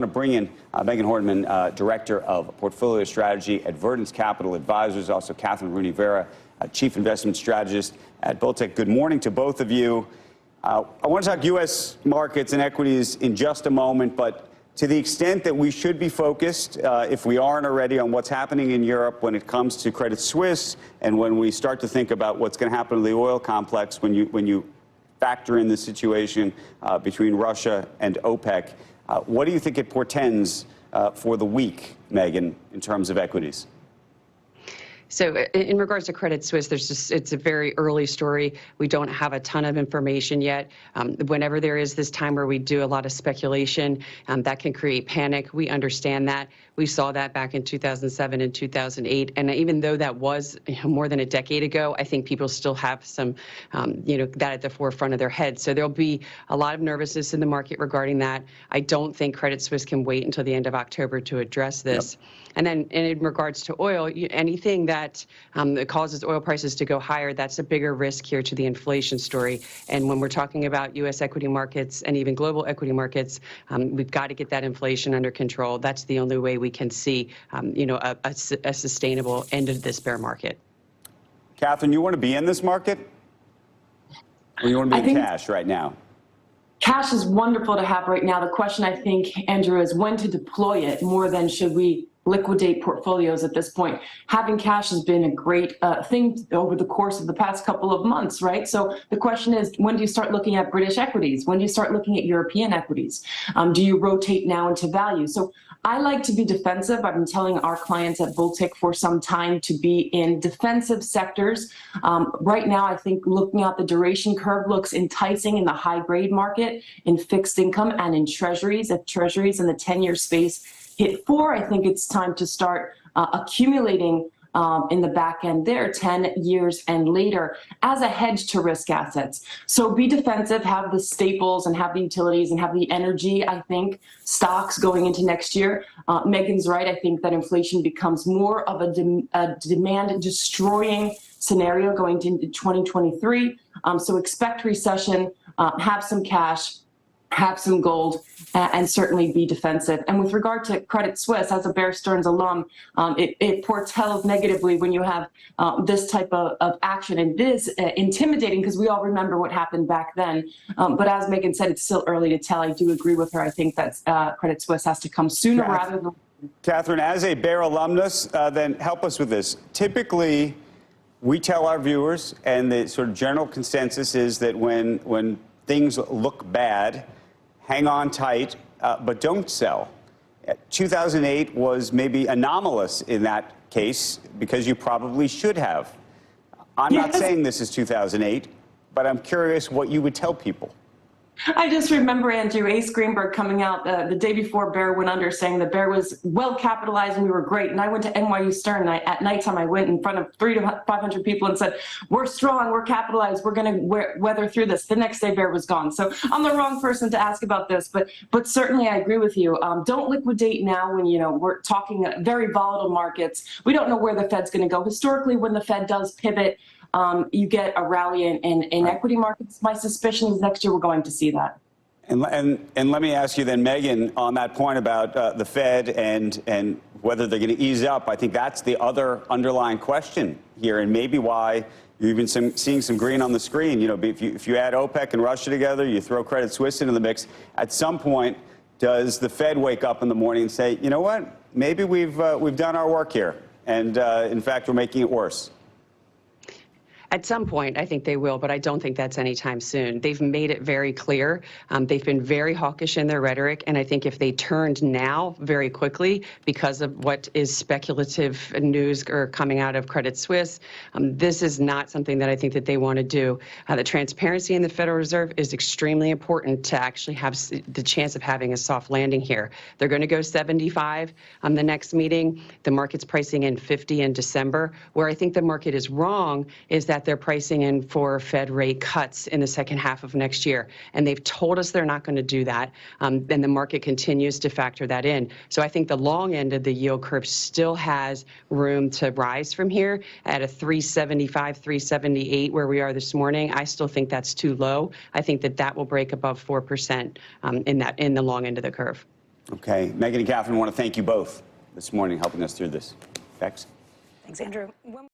To bring in Megan Horneman, Director of Portfolio Strategy at Verdance Capital Advisors, also Catherine Rooney-Vera, Chief Investment Strategist at Boltec. Good morning to both of you. I want to talk U.S. markets and equities in just a moment, but to the extent that we should be focused, if we aren't already, on what's happening in Europe when it comes to Credit Suisse, and when we start to think about what's going to happen to the oil complex when you factor in the situation between Russia and OPEC. What do you think it portends for the week, Megan, in terms of equities? So in regards to Credit Suisse, it's a very early story. We don't have a ton of information yet. Whenever there is this time where we do a lot of speculation, that can create panic. We understand that. We saw that back in 2007 and 2008. And even though that was more than a decade ago, I think people still have some, that at the forefront of their heads. So there'll be a lot of nervousness in the market regarding that. I don't think Credit Suisse can wait until the end of October to address this. Yep. And then in regards to oil, anything that causes oil prices to go higher, that's a bigger risk here to the inflation story. And when we're talking about U.S. equity markets and even global equity markets, we've got to get that inflation under control. That's the only way we can see, a sustainable end of this bear market. Catherine, you want to be in this market? Or you want to be in cash right now? Cash is wonderful to have right now. The question, I think, Andrew, is when to deploy it more than should we liquidate portfolios at this point. Having cash has been a great thing over the course of the past couple of months, right? So the question is, when do you start looking at British equities? When do you start looking at European equities? Do you rotate now into value? So I like to be defensive. I've been telling our clients at Boltec for some time to be in defensive sectors. Right now, I think looking at the duration curve looks enticing in the high grade market, in fixed income and in treasuries. If treasuries in the 10-year space hit 4, I think it's time to start accumulating in the back end there, 10 years and later, as a hedge to risk assets. So be defensive, have the staples and have the utilities and have the energy, I think, stocks going into next year. Megan's right. I think that inflation becomes more of a demand destroying scenario going into 2023. So expect recession, have some cash, have some gold, and certainly be defensive. And with regard to Credit Suisse, as a Bear Stearns alum, it foretells negatively when you have this type of action. And it is intimidating because we all remember what happened back then. But as Megan said, it's still early to tell. I do agree with her. I think that Credit Suisse has to come sooner rather than... Catherine, as a Bear alumnus, then help us with this. Typically, we tell our viewers, and the sort of general consensus is that when things look bad, hang on tight, but don't sell. 2008 was maybe anomalous in that case because you probably should have. I'm not saying this is 2008, but I'm curious what you would tell people. I just remember, Andrew, Ace Greenberg coming out the day before Bear went under saying the Bear was well capitalized and we were great. And I went to NYU Stern. At nighttime, I went in front of 300 to 500 people and said, we're strong, we're capitalized, we're going to weather through this. The next day, Bear was gone. So I'm the wrong person to ask about this. But certainly, I agree with you. Don't liquidate now when, we're talking very volatile markets. We don't know where the Fed's going to go. Historically, when the Fed does pivot, you get a rally in equity markets. My suspicion is next year we're going to see that. And let me ask you then, Megan, on that point about the Fed and whether they're going to ease up. I think that's the other underlying question here, and maybe why you're even seeing some green on the screen. If you add OPEC and Russia together, you throw Credit Suisse into the mix. At some point, does the Fed wake up in the morning and say, you know what, maybe we've done our work here, and in fact, we're making it worse? At some point, I think they will, but I don't think that's anytime soon. They've made it very clear. They've been very hawkish in their rhetoric, and I think if they turned now very quickly because of what is speculative news or coming out of Credit Suisse, this is not something that I think that they want to do. The transparency in the Federal Reserve is extremely important to actually have the chance of having a soft landing here. They're going to go 75 on the next meeting. The market's pricing in 50 in December. Where I think the market is wrong is that they're pricing in for Fed rate cuts in the second half of next year. And they've told us they're not going to do that. And the market continues to factor that in. So I think the long end of the yield curve still has room to rise from here at a 375, 378 where we are this morning. I still think that's too low. I think that will break above 4% in the long end of the curve. Okay. Megan and Catherine, I want to thank you both this morning helping us through this. Bex? Thanks, Andrew.